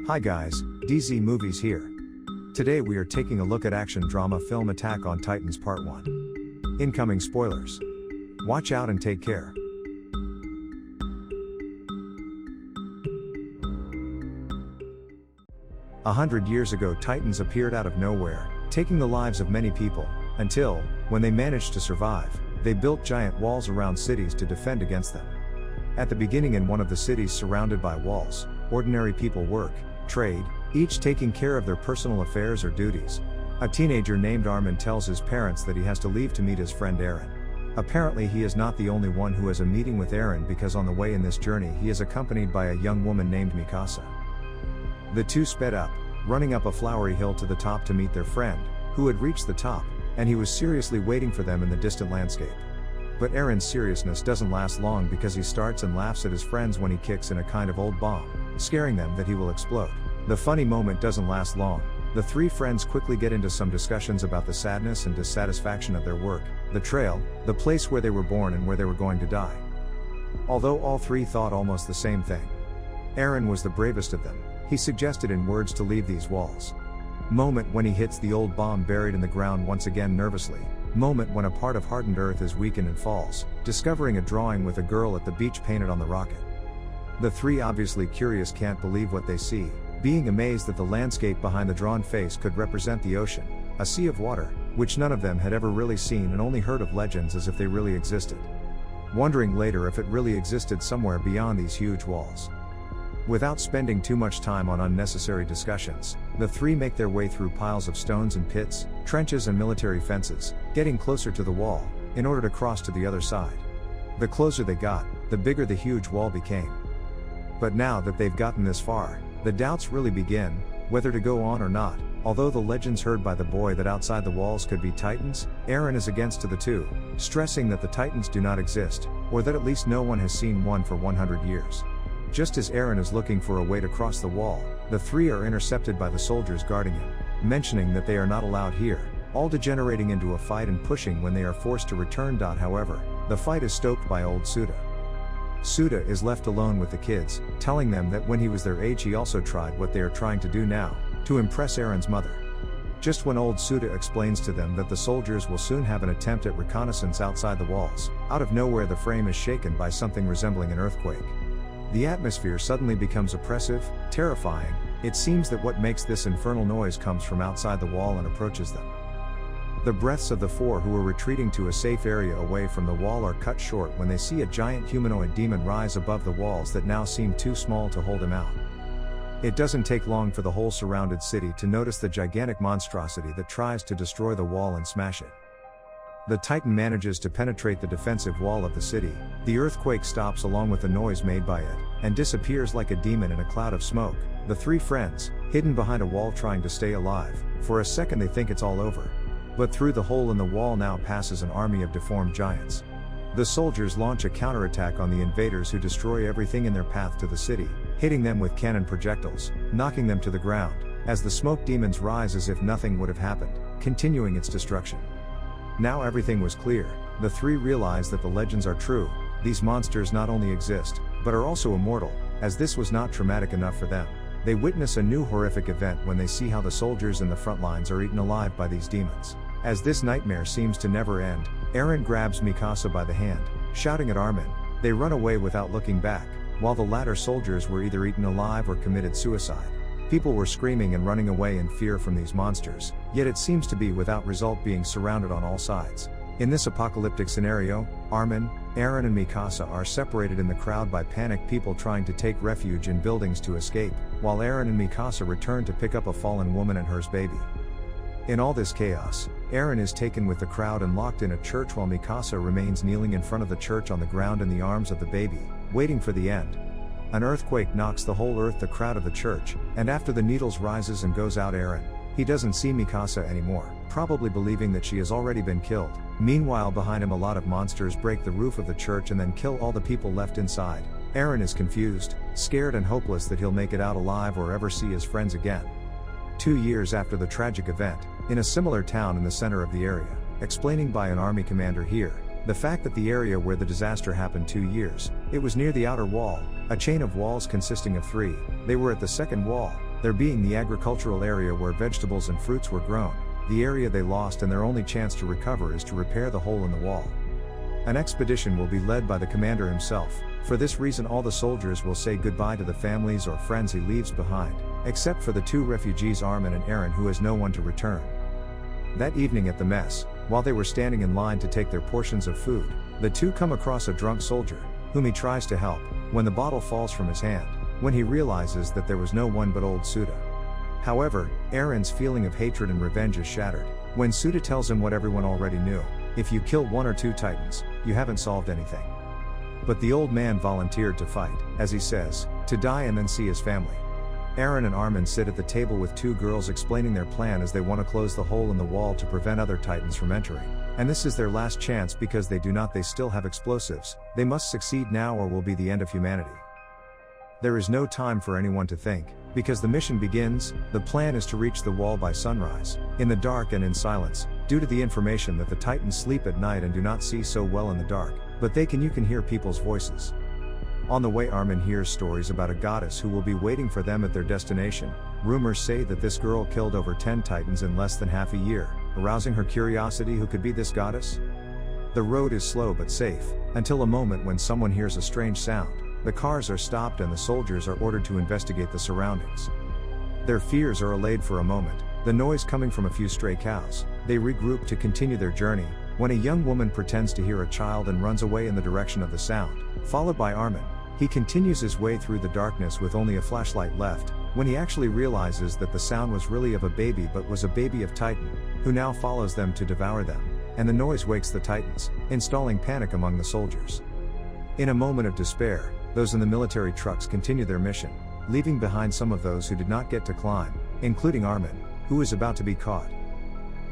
Hi guys, DZ Movies here. Today we are taking a look at action drama film Attack on Titans Part 1. Incoming spoilers. Watch out and take care. A 100 years ago, Titans appeared out of nowhere, taking the lives of many people, until, when they managed to survive, they built giant walls around cities to defend against them. At the beginning, in one of the cities surrounded by walls, ordinary people work, trade, each taking care of their personal affairs or duties. A teenager named Armin tells his parents that he has to leave to meet his friend Eren. Apparently he is not the only one who has a meeting with Eren, because on the way in this journey he is accompanied by a young woman named Mikasa. The two sped up, running up a flowery hill to the top to meet their friend, who had reached the top, and he was seriously waiting for them in the distant landscape. But Eren's seriousness doesn't last long, because he starts and laughs at his friends when he kicks in a kind of old bomb, scaring them that he will explode. The funny moment doesn't last long. The three friends quickly get into some discussions about the sadness and dissatisfaction of their work, the trail, the place where they were born and where they were going to die. Although all three thought almost the same thing. Eren was the bravest of them. He suggested in words to leave these walls. Moment when he hits the old bomb buried in the ground once again nervously. Moment when a part of hardened earth is weakened and falls, discovering a drawing with a girl at the beach painted on the rocket. The three, obviously curious, can't believe what they see, being amazed that the landscape behind the drawn face could represent the ocean, a sea of water, which none of them had ever really seen and only heard of legends as if they really existed. Wondering later if it really existed somewhere beyond these huge walls. Without spending too much time on unnecessary discussions, the three make their way through piles of stones and pits, trenches and military fences, getting closer to the wall, in order to cross to the other side. The closer they got, the bigger the huge wall became. But now that they've gotten this far, the doubts really begin, whether to go on or not. Although the legends heard by the boy that outside the walls could be Titans, Eren is against to the two, stressing that the Titans do not exist, or that at least no one has seen one for 100 years. Just as Eren is looking for a way to cross the wall, the three are intercepted by the soldiers guarding him, mentioning that they are not allowed here, all degenerating into a fight and pushing when they are forced to return. However, the fight is stoked by old Suda. Suda is left alone with the kids, telling them that when he was their age he also tried what they are trying to do now, to impress Eren's mother. Just when old Suda explains to them that the soldiers will soon have an attempt at reconnaissance outside the walls, out of nowhere the frame is shaken by something resembling an earthquake. The atmosphere suddenly becomes oppressive, terrifying. It seems that what makes this infernal noise comes from outside the wall and approaches them. The breaths of the four who are retreating to a safe area away from the wall are cut short when they see a giant humanoid demon rise above the walls that now seem too small to hold him out. It doesn't take long for the whole surrounded city to notice the gigantic monstrosity that tries to destroy the wall and smash it. The Titan manages to penetrate the defensive wall of the city. The earthquake stops along with the noise made by it, and disappears like a demon in a cloud of smoke. The three friends, hidden behind a wall trying to stay alive, for a second they think it's all over. But through the hole in the wall now passes an army of deformed giants. The soldiers launch a counterattack on the invaders, who destroy everything in their path to the city, hitting them with cannon projectiles, knocking them to the ground, as the smoke demons rise as if nothing would have happened, continuing its destruction. Now everything was clear. The three realize that the legends are true. These monsters not only exist, but are also immortal. As this was not traumatic enough for them, they witness a new horrific event when they see how the soldiers in the front lines are eaten alive by these demons. As this nightmare seems to never end, Eren grabs Mikasa by the hand, shouting at Armin. They run away without looking back, while the latter soldiers were either eaten alive or committed suicide. People were screaming and running away in fear from these monsters, yet it seems to be without result, being surrounded on all sides. In this apocalyptic scenario, Armin, Eren and Mikasa are separated in the crowd by panicked people trying to take refuge in buildings to escape, while Eren and Mikasa return to pick up a fallen woman and her baby. In all this chaos, Eren is taken with the crowd and locked in a church, while Mikasa remains kneeling in front of the church on the ground in the arms of the baby, waiting for the end. An earthquake knocks the whole earth, the crowd of the church, and after the needles rises and goes out Eren. He doesn't see Mikasa anymore, probably believing that she has already been killed. Meanwhile behind him a lot of monsters break the roof of the church and then kill all the people left inside. Eren is confused, scared and hopeless that he'll make it out alive or ever see his friends again. 2 years after the tragic event, in a similar town in the center of the area, explaining by an army commander here, the fact that the area where the disaster happened 2 years, it was near the outer wall, a chain of walls consisting of 3, they were at the second wall, there being the agricultural area where vegetables and fruits were grown, the area they lost, and their only chance to recover is to repair the hole in the wall. An expedition will be led by the commander himself. For this reason all the soldiers will say goodbye to the families or friends he leaves behind, except for the two refugees Armin and Eren, who has no one to return. That evening at the mess, while they were standing in line to take their portions of food, the two come across a drunk soldier, whom he tries to help, when the bottle falls from his hand, when he realizes that there was no one but old Suda. However, Eren's feeling of hatred and revenge is shattered, when Suda tells him what everyone already knew: if you kill one or two titans, you haven't solved anything. But the old man volunteered to fight, as he says, to die and then see his family. Eren and Armin sit at the table with two girls explaining their plan, as they want to close the hole in the wall to prevent other titans from entering. And this is their last chance, because they still have explosives. They must succeed now or will be the end of humanity. There is no time for anyone to think, because the mission begins. The plan is to reach the wall by sunrise, in the dark and in silence, due to the information that the titans sleep at night and do not see so well in the dark, but you can hear people's voices. On the way Armin hears stories about a goddess who will be waiting for them at their destination. Rumors say that this girl killed over 10 titans in less than half a year, arousing her curiosity. Who could be this goddess? The road is slow but safe, until a moment when someone hears a strange sound. The cars are stopped and the soldiers are ordered to investigate the surroundings. Their fears are allayed for a moment, the noise coming from a few stray cows. They regroup to continue their journey, when a young woman pretends to hear a child and runs away in the direction of the sound, followed by Armin. He continues his way through the darkness with only a flashlight left, when he actually realizes that the sound was really of a baby, but was a baby of Titan, who now follows them to devour them, and the noise wakes the Titans, installing panic among the soldiers. In a moment of despair, those in the military trucks continue their mission, leaving behind some of those who did not get to climb, including Armin, who is about to be caught.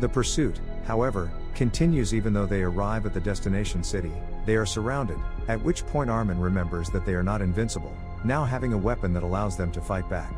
The pursuit, however, continues. Even though they arrive at the destination city, they are surrounded, at which point Armin remembers that they are not invincible, now having a weapon that allows them to fight back.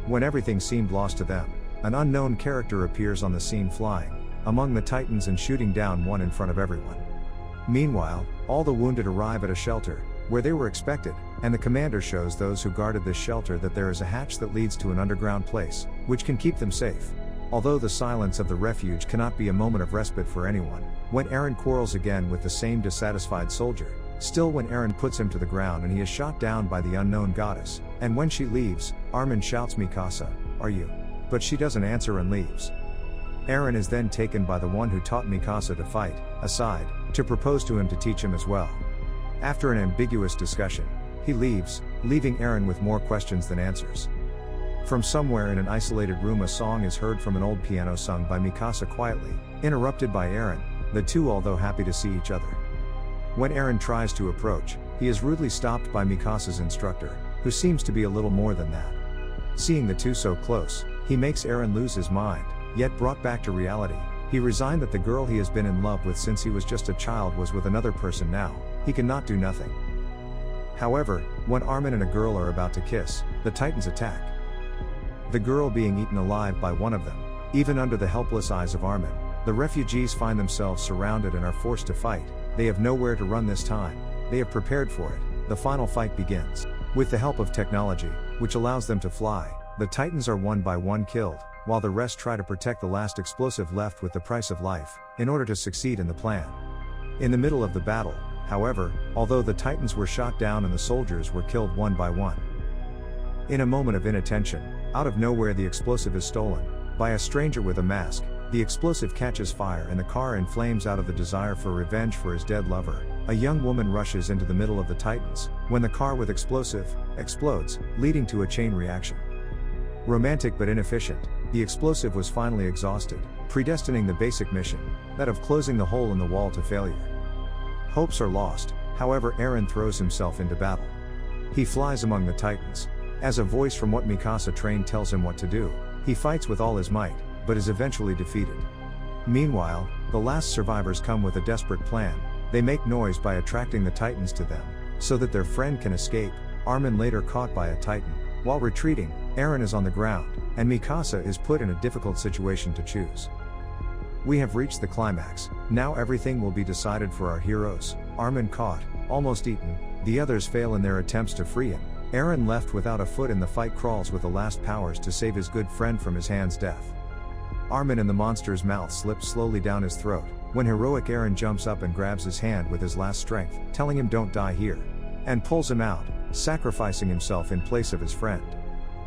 When everything seemed lost to them, an unknown character appears on the scene, flying among the Titans and shooting down one in front of everyone. Meanwhile, all the wounded arrive at a shelter, where they were expected, and the commander shows those who guarded this shelter that there is a hatch that leads to an underground place, which can keep them safe. Although the silence of the refuge cannot be a moment of respite for anyone, when Eren quarrels again with the same dissatisfied soldier, still when Eren puts him to the ground and he is shot down by the unknown goddess, and when she leaves, Armin shouts, "Mikasa, are you?" But she doesn't answer and leaves. Eren is then taken by the one who taught Mikasa to fight, aside, to propose to him to teach him as well. After an ambiguous discussion, he leaves, leaving Eren with more questions than answers. From somewhere in an isolated room a song is heard from an old piano, sung by Mikasa quietly, interrupted by Eren, the two although happy to see each other. When Eren tries to approach, he is rudely stopped by Mikasa's instructor, who seems to be a little more than that. Seeing the two so close, he makes Eren lose his mind, yet brought back to reality, he resigned that the girl he has been in love with since he was just a child was with another person now. He cannot do nothing. However, when Armin and a girl are about to kiss, the Titans attack. The girl being eaten alive by one of them. Even under the helpless eyes of Armin, the refugees find themselves surrounded and are forced to fight. They have nowhere to run this time. They have prepared for it. The final fight begins. With the help of technology, which allows them to fly, the Titans are one by one killed, while the rest try to protect the last explosive left with the price of life, in order to succeed in the plan. In the middle of the battle, however, although the Titans were shot down and the soldiers were killed one by one. In a moment of inattention, out of nowhere the explosive is stolen by a stranger with a mask. The explosive catches fire and the car in flames. Out of the desire for revenge for his dead lover, a young woman rushes into the middle of the Titans, when the car with explosive explodes, leading to a chain reaction. Romantic but inefficient, the explosive was finally exhausted, predestining the basic mission, that of closing the hole in the wall, to failure. Hopes are lost, however Eren throws himself into battle. He flies among the Titans. As a voice from what Mikasa trained tells him what to do, he fights with all his might, but is eventually defeated. Meanwhile, the last survivors come with a desperate plan. They make noise by attracting the Titans to them, so that their friend can escape. Armin later caught by a Titan. While retreating, Eren is on the ground, and Mikasa is put in a difficult situation to choose. We have reached the climax. Now everything will be decided for our heroes. Armin caught, almost eaten, the others fail in their attempts to free him. Eren, left without a foot in the fight, crawls with the last powers to save his good friend from his hand's death. Armin and the monster's mouth slips slowly down his throat, when heroic Eren jumps up and grabs his hand with his last strength, telling him don't die here, and pulls him out, sacrificing himself in place of his friend.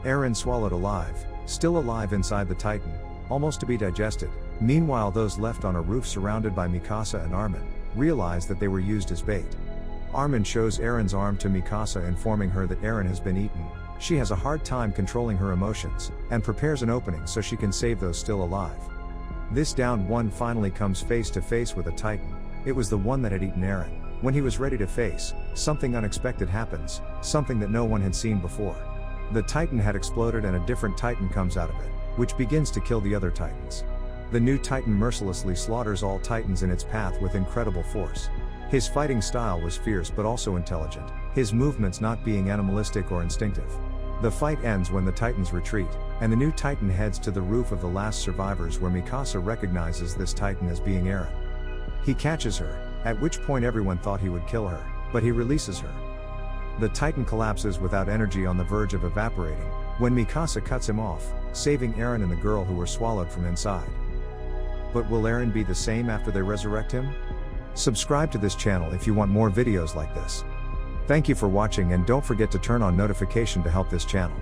Eren swallowed alive, still alive inside the Titan, almost to be digested. Meanwhile, those left on a roof surrounded by Mikasa and Armin realize that they were used as bait. Armin shows Eren's arm to Mikasa, informing her that Eren has been eaten. She has a hard time controlling her emotions, and prepares an opening so she can save those still alive. This downed one finally comes face to face with a Titan. It was the one that had eaten Eren. When he was ready to face, something unexpected happens, something that no one had seen before. The Titan had exploded and a different Titan comes out of it, which begins to kill the other Titans. The new Titan mercilessly slaughters all Titans in its path with incredible force. His fighting style was fierce but also intelligent, his movements not being animalistic or instinctive. The fight ends when the Titans retreat, and the new Titan heads to the roof of the last survivors, where Mikasa recognizes this Titan as being Eren. He catches her, at which point everyone thought he would kill her, but he releases her. The Titan collapses without energy on the verge of evaporating, when Mikasa cuts him off, saving Eren and the girl who were swallowed from inside. But will Eren be the same after they resurrect him? Subscribe to this channel if you want more videos like this. Thank you for watching, and don't forget to turn on notification to help this channel.